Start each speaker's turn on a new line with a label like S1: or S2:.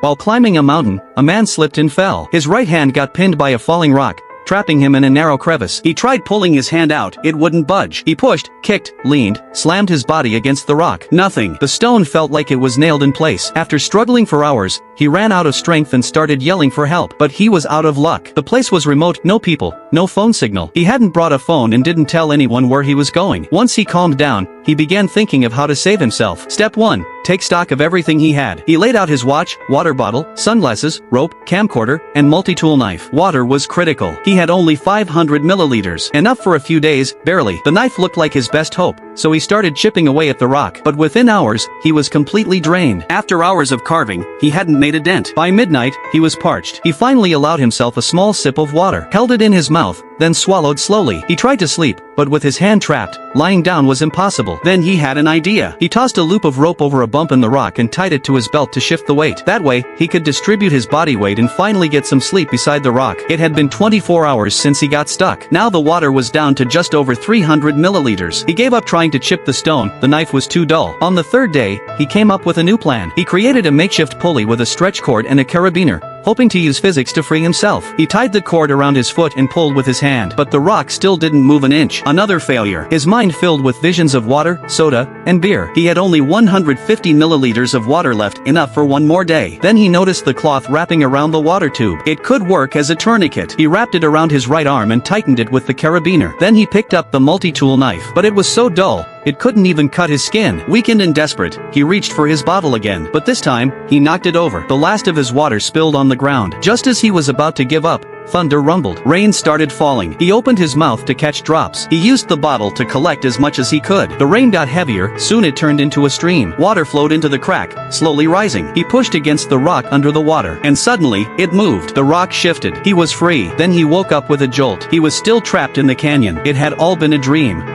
S1: While climbing a mountain, a man slipped and fell. His right hand got pinned by a falling rock, trapping him in a narrow crevice. He tried pulling his hand out, it wouldn't budge. He pushed, kicked, leaned, slammed his body against the rock. Nothing. The stone felt like it was nailed in place. After struggling for hours, he ran out of strength and started yelling for help. But he was out of luck. The place was remote, no people, no phone signal. He hadn't brought a phone and didn't tell anyone where he was going. Once he calmed down, he began thinking of how to save himself. Step 1. Take stock of everything he had. He laid out his watch, water bottle, sunglasses, rope, camcorder, and multi-tool knife. Water was critical. He had only 500 milliliters. Enough for a few days, barely. The knife looked like his best hope, so he started chipping away at the rock. But within hours, he was completely drained. After hours of carving, he hadn't made a dent. By midnight, he was parched. He finally allowed himself a small sip of water, held it in his mouth, then swallowed slowly. He tried to sleep, but with his hand trapped, lying down was impossible. Then he had an idea. He tossed a loop of rope over a bump in the rock and tied it to his belt to shift the weight. That way, he could distribute his body weight and finally get some sleep beside the rock. It had been 24 hours since he got stuck. Now the water was down to just over 300 milliliters. He gave up trying to chip the stone, the knife was too dull. On the third day, he came up with a new plan. He created a makeshift pulley with a stretch cord and a carabiner, hoping to use physics to free himself. He tied the cord around his foot and pulled with his hand, but the rock still didn't move an inch. Another failure. His mind filled with visions of water, soda, and beer. He had only 150 milliliters of water left, enough for one more day. Then he noticed the cloth wrapping around the water tube. It could work as a tourniquet. He wrapped it around his right arm and tightened it with the carabiner. Then he picked up the multi-tool knife, but it was so dull, it couldn't even cut his skin. Weakened and desperate, he reached for his bottle again, but this time, he knocked it over. The last of his water spilled on the ground. Just as he was about to give up, thunder rumbled. Rain started falling. He opened his mouth to catch drops. He used the bottle to collect as much as he could. The rain got heavier, soon it turned into a stream. Water flowed into the crack, slowly rising. He pushed against the rock under the water, and suddenly, it moved. The rock shifted. He was free. Then he woke up with a jolt. He was still trapped in the canyon. It had all been a dream.